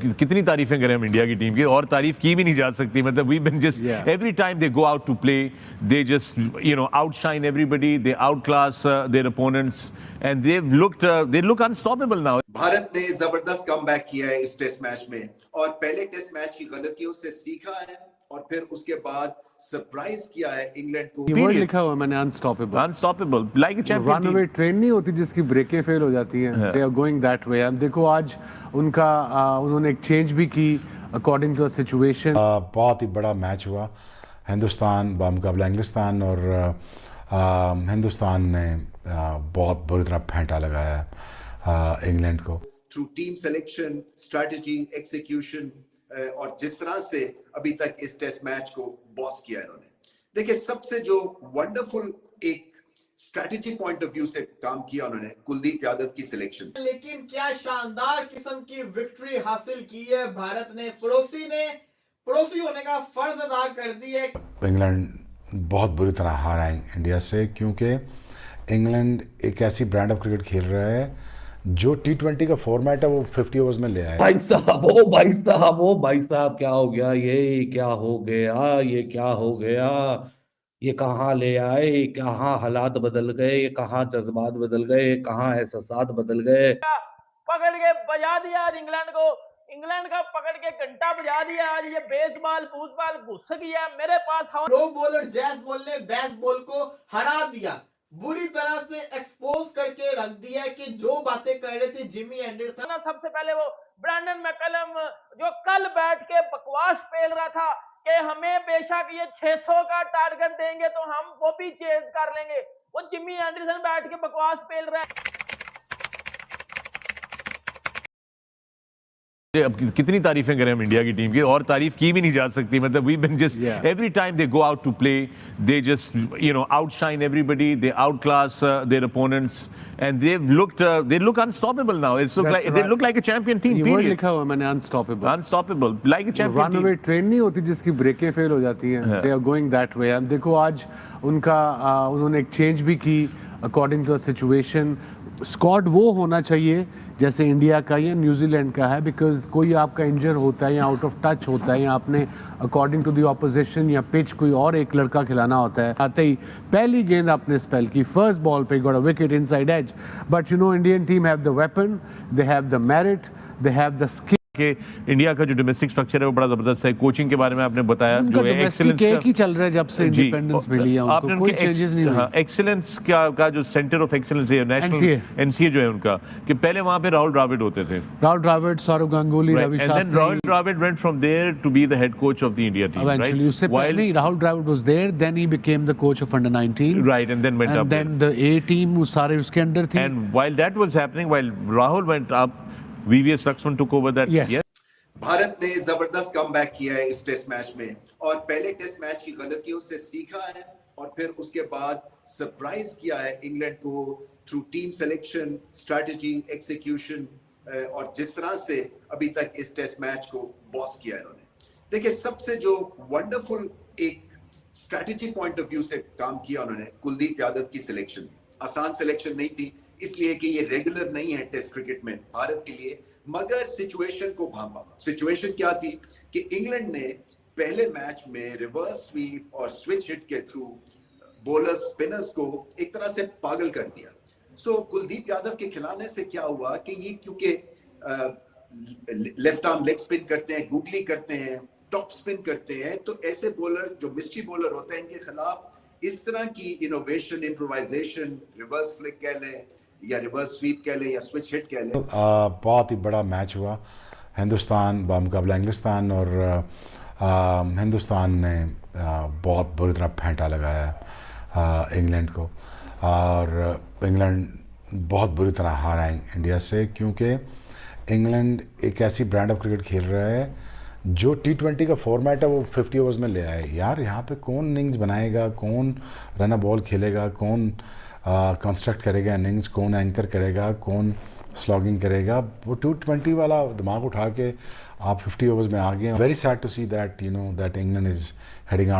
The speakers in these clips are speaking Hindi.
अब कितनी तारीफें करें हम इंडिया की टीम की, और तारीफ की भी नहीं जा सकती. मतलब we been just every time they go out to play, they just outshine everybody, they outclass their opponents and they look unstoppable now. Bharat ने जबरदस्त कमबैक किया है इस टेस्ट मैच में, और पहले टेस्ट मैच की गलतियों से सीखा है और फिर उसके बाद सरप्राइज किया है इंग्लैंड को. वर्ड लिखा हुआ मैंने, unstoppable like a champion. Runaway train नहीं होती जिसकी ब्रेकें फेल हो जाती हैं, they are going that way. अब देखो आज उन्होंने एक चेंज भी की अकॉर्डिंग टू द सिचुएशन. बहुत ही बड़ा मैच हुआ हिंदुस्तान बामुकाबला इंग्लिस्तान, और हिंदुस्तान ने बहुत बुरी तरह फेंटा लगाया इंग्लैंड को. Through team selection, strategy, execution, और जिस तरह से अभी तक इस टेस्ट मैच को बॉस किया इन्होंने. देखिए, सबसे जो वंडरफुल एक स्ट्रेटजी पॉइंट ऑफ व्यू से काम किया उन्होंने, कुलदीप यादव की सिलेक्शन. लेकिन क्या शानदार किस्म की विक्ट्री हासिल की है भारत ने. पड़ोसी होने का फर्ज अदा कर दी है. इंग्लैंड बहुत बुरी तरह हार आए इंडिया से, क्योंकि इंग्लैंड एक ऐसी ब्रांड ऑफ क्रिकेट खेल रहा है जो T20 का फॉर्मेट है वो 50 ओवर्स में ले आया. भाई साहब, ओ भाई साहब, क्या हो गया, ये क्या हो गया, ये कहाँ ले आए, कहाँ हालात बदल गए, ये कहाँ जज्बात बदल गए, कहाँ एहसासात बदल गए. पकड़ के बजा दिया आज इंग्लैंड का पकड़ के घंटा बजा दिया आज. ये बेसबॉल फुटबॉल घुस गया मेरे पास. लो बॉलर जैसबॉल ने बेसबॉल को हरा दिया, बुरी तरह से एक्सपोज करके रख दिया कि जो बातें कर रहे थे जिमी एंडरसन. सबसे पहले वो ब्रैंडन मैकलम जो कल बैठ के बकवास पेल रहा था कि हमें बेशक ये 600 का टारगेट देंगे तो हम वो भी चेज कर लेंगे, वो जिमी एंडरसन बैठ के बकवास पेल रहा है. अब कितनी तारीफें करें हम इंडिया की टीम की, और तारीफ की भी नहीं जा सकती. मतलब we been just every time they go out to play, they just outshine everybody, they outclass their opponents and they look unstoppable now. It's they look like a champion team. Word लिखा हुआ मैंने, unstoppable like a champion. Runaway train नहीं होती जिसकी ब्रेकें फेल हो जाती हैं, they are going that way. अब देखो आज उन्होंने एक चेंज भी की according to the situation. Squad वो होना चाहिए जैसे इंडिया का या न्यूजीलैंड का है, बिकॉज कोई आपका इंजर होता है या आउट ऑफ टच होता है या आपने अकॉर्डिंग टू द ऑपोजिशन या पिच कोई और एक लड़का खिलाना होता है, आते ही पहली गेंद आपने स्पेल की, फर्स्ट बॉल पे got a wicket inside edge. But Indian team have the weapon, they have the merit, they have the skill. कि इंडिया का जो डोमेस्टिक स्ट्रक्चर है वो बड़ा जबरदस्त है. कोचिंग के बारे में आपने बताया, जो एक्सीलेंस ही चल रहा है जब से इंडिपेंडेंस मिली है, उनको कोई चेंजेस नहीं हुए. एक्सीलेंस का जो सेंटर ऑफ एक्सीलेंस है नेशनल एनसीए जो है उनका, कि पहले वहां पे राहुल द्रविड़ होते थे. Rahul Dravid, Sourav Ganguly, Ravi Shastri. Rahul Dravid went from there to be the head coach of the India team. Eventually, उससे पहले Rahul Dravid was there, then he became the coach of under 19. Right, and then went up. And then the A team वो सारे उसके अंडर थे. And while that was happening, while Rahul went up, VVS Laxman took over that. Yes. Bharat ने जबरदस्त कमबैक किया है इस टेस्ट मैच में, और पहले टेस्ट मैच की गलतियों से सीखा है और फिर उसके बाद सरप्राइज किया है इंग्लैंड को through team selection, strategy, execution, और जिस तरह से अभी तक इस टेस्ट मैच को बॉस किया इन्होंने. देखिए, सबसे जो वंडरफुल एक स्ट्रेटजी पॉइंट ऑफ व्यू से काम किया उन्होंने, कुलदीप यादव की सिलेक्शन. आसान सिलेक्शन नहीं थी, इसलिए कि ये रेगुलर नहीं है टेस्ट क्रिकेट में भारत के लिए, मगर सिचुएशन को भांपा. सिचुएशन क्या थी कि इंग्लैंड ने पहले मैच में रिवर्स स्वीप और स्विच हिट के थ्रू बॉलर्स, स्पिनर्स को एक तरह से पागल कर दिया. सो कुलदीप यादव के खिलाने से क्या हुआ कि ये क्योंकि लेफ्ट आर्म लेग स्पिन करते हैं, गूगली करते हैं, टॉप स्पिन करते हैं, तो ऐसे बॉलर जो मिस्ट्री बॉलर होते हैं, इनके खिलाफ इस तरह की इनोवेशन, इम्प्रोवाइजेशन, रिवर्स फ्लिक कह लें या रिवर्स स्वीप कह लें या स्विच हिट कह लें. बहुत ही बड़ा मैच हुआ हिंदुस्तान बामुकाबला इंग्लिस्तान, और हिंदुस्तान ने बहुत बुरी तरह फेंटा लगाया इंग्लैंड को, और इंग्लैंड बहुत बुरी तरह हार आए इंडिया से, क्योंकि इंग्लैंड एक ऐसी ब्रांड ऑफ क्रिकेट खेल रहा है जो T20 का फॉर्मेट है वो 50 ओवर्स में ले आए. यार, यहाँ पे कौन इनिंग्स बनाएगा, कौन रन बॉल खेलेगा, कौन कंस्ट्रक्ट करेगा इनिंग्स, कौन एंकर करेगा, कौन स्लॉगिंग करेगा. वो T20 वाला दिमाग उठा के आप 50 ओवर्स में आ गए. Very sad to see that that England is headed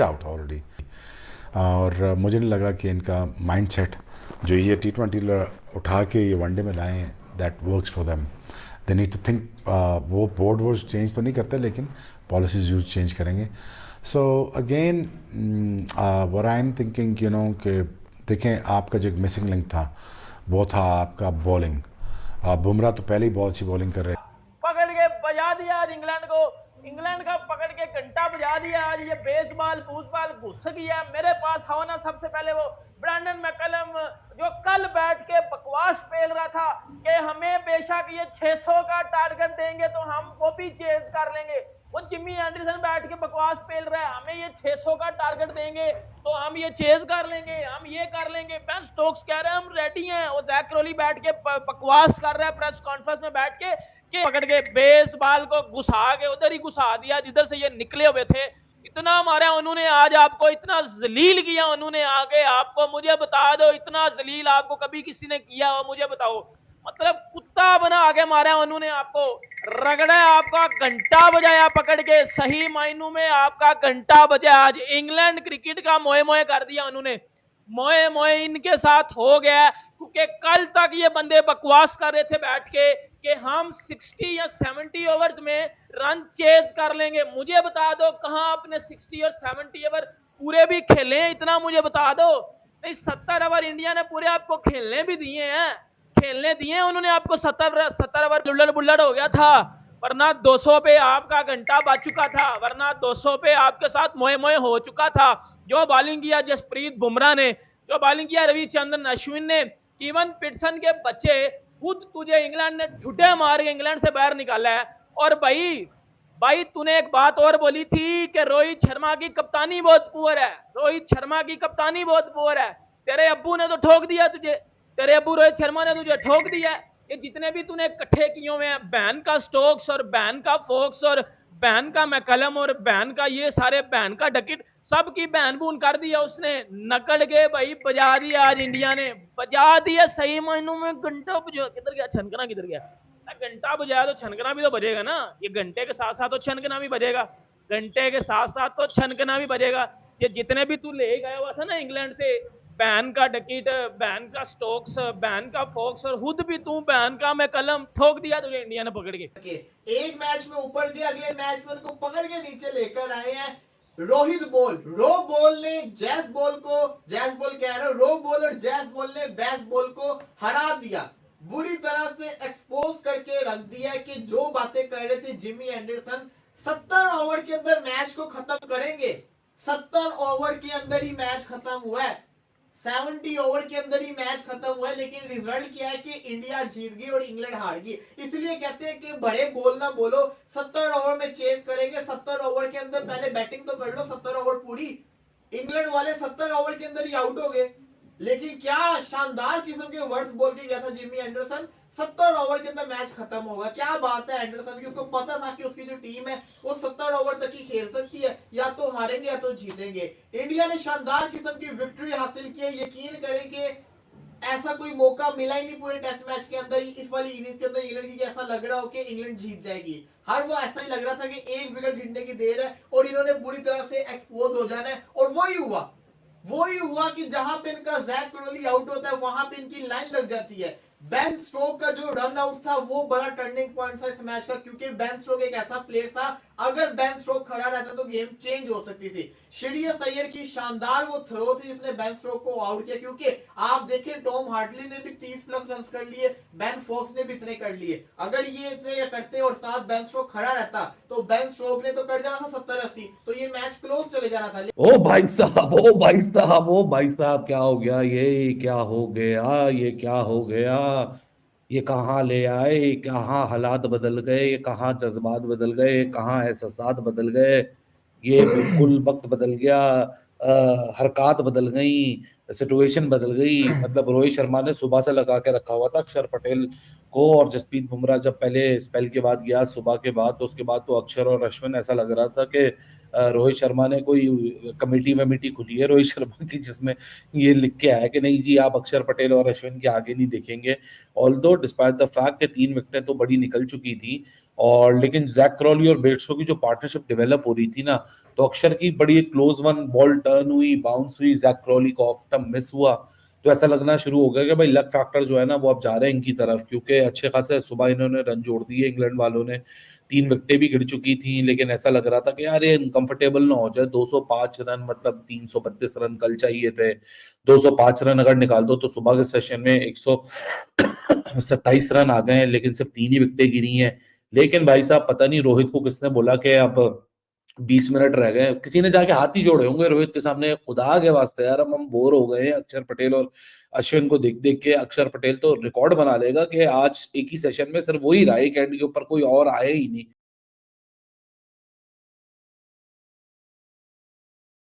out already. और मुझे नहीं लगा कि इनका माइंडसेट जो ये T20 उठा के ये वनडे में लाएं, that works for them. They need to think, वो बोर्ड वर्ड चेंज तो नहीं करते लेकिन पॉलिसीज यूज चेंज करेंगे. So again what I am thinking, you know, कि देखें आपका जो मिसिंग लिंक था वो था आपका बॉलिंग. बुमराह तो पहले ही बहुत अच्छी बॉलिंग कर रहे हैं. पकड़ के बजा दिया आज इंग्लैंड को, इंग्लैंड का पकड़ के घंटा बजा दिया आज. ये बेसबॉल फूसबॉल घुस गया मेरे पास. होना सबसे पहले वो ब्रैंडन मैकलम जो कल बैठ के बकवास पेल रहा था कि हमें बेशक ये 600 का टारगेट देंगे तो हम वो भी चेज कर लेंगे. वो जिमी एंडरसन बैठ के बकवास पेल रहा है, हमें ये 600 का टारगेट देंगे तो हम ये चेज कर लेंगे, हम ये कर लेंगे. बेन स्टोक्स कह रहे हैं हम रेडी हैं. और जैक क्रोली बैठ के बकवास कर रहा है प्रेस कॉन्फ्रेंस में बैठ के कि पकड़ के बेसबॉल को घुसा के उधर ही घुसा दिया जिधर से ये निकले हुए थे. इतना मारा उन्होंने आज आपको, इतना जलील किया उन्होंने आके आपको. मुझे बता दो इतना जलील आपको कभी किसी ने किया हो, मुझे बताओ. मतलब कुत्ता बना आगे मारा उन्होंने आपको, रगड़ा आपका, घंटा बजाया पकड़ के. सही मायनों में आपका घंटा बजा. आज इंग्लैंड क्रिकेट का मोए मोए कर दिया उन्होंने. मोए मोए इनके साथ हो गया क्योंकि कल तक ये बंदे बकवास कर रहे थे बैठ के कि हम 60 या 70 ओवर्स में रन चेज कर लेंगे. मुझे बता दो कहां आपने 60 और 70 ओवर पूरे भी खेले हैं, इतना मुझे बता दो. नहीं 70 ओवर इंडिया ने पूरे आपको खेलने भी दिए हैं, खेलने दिए हैं उन्होंने आपको. 70 ओवर बुल्लड़ बुल्लड़ हो गया था, वरना 200 पे आपका घंटा बज चुका था, वरना 200 पे आपके साथ मोए मोए हो चुका था. जो बॉलिंग किया जसप्रीत बुमराह ने, जो बॉलिंग किया रविचंद्रन अश्विन ने, कीवन पिटसन के बच्चे, खुद तुझे इंग्लैंड ने ठुड्डे मार के इंग्लैंड से बाहर निकाला है. और भाई तूने एक बात और बोली थी कि रोहित शर्मा की कप्तानी बहुत पुअर है, रोहित शर्मा की कप्तानी बहुत पुअर है. तेरे अब्बू ने तो ठोक दिया तुझे, तेरे अब्बू रोहित शर्मा ने तुझे ठोक दिया. ये जितने भी तूने इकट्ठे किए हुए हैं, बैन का स्टोक्स और बैन का फोक्स और बैन का मैकलम और बैन का ये सारे बैन का डकिट, सब की बैन बून कर दिया उसने. नकड़ के भाई बजा दिया आज इंडिया ने, बजा दिया सही मायनों में. घंटा बजा, किधर गया छनकना, किधर गया? घंटा बजाया तो छनकना भी तो बजेगा ना. ये घंटे के साथ साथ तो छनकना भी बजेगा, घंटे के साथ साथ तो छनकना भी बजेगा. ये जितने भी तू ले गया हुआ था ना इंग्लैंड से, बैन का डकिट, बैन का स्टोक्स, बैन का फोक्स और खुद भी तू बैन का मैकलम, ठोक दिया तुझे इंडिया ने पकड़ के. एक मैच में ऊपर गए, अगले मैच में उनको पकड़ के नीचे लेकर आए हैं. रोहित बॉल, रो बॉल ने जैस बॉल को, जैस बॉल कह रहे हो, रो बॉल और जैस बॉल ने बैस बॉल को हरा दिया. बुरी तरह से एक्सपोज करके रख दिया कि जो बातें कर रहे थे जिमी एंडरसन, 70 ओवर के अंदर मैच को खत्म करेंगे. 70 ओवर के अंदर ही मैच खत्म हुआ है, 70 ओवर के अंदर ही मैच खत्म हुआ है. लेकिन रिजल्ट क्या है कि इंडिया जीत गई और इंग्लैंड हार गई. इसलिए कहते हैं कि बड़े बोल ना बोलो, 70 ओवर में चेस करेंगे. 70 ओवर के अंदर पहले बैटिंग तो कर लो, 70 ओवर पूरी. इंग्लैंड वाले 70 ओवर के अंदर ही आउट हो गए. लेकिन क्या शानदार किस्म के वर्ड्स बोल के गया था जिमी एंडरसन. 70 ओवर के अंदर मैच खत्म होगा. क्या बात है एंडरसन की, उसको पता था कि उसकी जो टीम है वो 70 ओवर तक ही खेल सकती है, या तो हारेंगे या तो जीतेंगे. इंडिया ने शानदार किस्म की विक्ट्री हासिल की है. यकीन करें कि ऐसा कोई मौका मिला ही नहीं पूरे टेस्ट मैच के अंदर, इस वाली इनिंग्स के अंदर इंग्लैंड की, ऐसा लग रहा हो कि इंग्लैंड जीत जाएगी. हर वो ऐसा ही लग रहा था कि एक विकेट गिरने की देर है और इन्होंने बुरी तरह से एक्सपोज हो जाना है. और वही हुआ कि जहां पे इनका जैक क्रोली आउट होता है वहां पे इनकी लाइन लग जाती है. बेन स्टोक का जो रन आउट था वो बड़ा टर्निंग पॉइंट था इस मैच का, क्योंकि बेन स्टोक एक ऐसा प्लेयर था, अगर बेन स्टोक खड़ा रहता तो गेम चेंज हो सकती थी. श्रेयस अय्यर की शानदार वो थ्रो थी जिसने बेन स्टोक को आउट किया. क्योंकि आप देखें टॉम हार्टली ने भी 30 प्लस रन कर लिए, बेन फोक्स ने भी इतने कर लिए. अगर ये इतने करते और साथ बेन स्टोक खड़ा रहता तो बेन स्टोक ने तो कर जाना था 70-80, तो ये मैच क्लोज चले जाना था. ओ भाई साहब, ओ भाई साहब, ओ भाई साहब, क्या हो गया, ये क्या हो गया, ये क्या हो गया, ये कहाँ ले आए, कहाँ हालात बदल गए, ये कहाँ जज्बात बदल गए, कहाँ एहसासात बदल गए, ये बिल्कुल वक्त बदल गया, हरकत बदल गई, सिचुएशन बदल गई. मतलब रोहित शर्मा ने सुबह से लगा के रखा हुआ था अक्षर पटेल को, और जसप्रीत बुमराह जब पहले स्पेल के बाद गया सुबह के बाद, तो उसके बाद तो अक्षर और अश्विन, ऐसा लग रहा था कि रोहित शर्मा ने कोई कमेटी वमेटी खुली है रोहित शर्मा की, जिसमें ये लिख के आया कि नहीं जी आप अक्षर पटेल और अश्विन के आगे नहीं देखेंगे. ऑल्दो डिस्पाइट द फैक्ट कि 3 विकेटें तो बड़ी निकल चुकी थी, और लेकिन जैक क्रॉली और बेटशो की जो पार्टनरशिप डेवलप हो रही थी ना, तो अक्षर की बड़ी क्लोज वन बॉल टर्न हुई, बाउंस हुई, जैक क्रॉली को ऑफ स्टंप मिस हुआ, तो ऐसा लगना शुरू हो गया कि भाई लक फैक्टर जो है ना वो अब जा रहे हैं इनकी तरफ, क्योंकि अच्छे खासे सुबह इन्होंने रन जोड़ दिए इंग्लैंड वालों ने, 3 विकेटें भी गिर चुकी थी, लेकिन ऐसा लग रहा था कि यार ये अनकंफर्टेबल ना हो जाए। 205 रन मतलब 332 रन कल चाहिए थे, 205 रन अगर निकाल दो तो सुबह के सेशन में 127 रन आ गए हैं, लेकिन सिर्फ 3 ही विकेटें गिरी हैं। लेकिन भाई साहब पता नहीं रोहित को किसने बोला कि अब 20 मिनट रह गए, किसी ने जाके हाथ ही जोड़े होंगे रोहित के सामने, खुदा के वास्ते यार हम बोर हो गए हैं अक्षर पटेल और अश्विन को देख देख के। अक्षर पटेल तो रिकॉर्ड बना लेगा कि आज एक ही सेशन में सिर्फ वही रहा, एक एंड के ऊपर कोई और आए ही नहीं।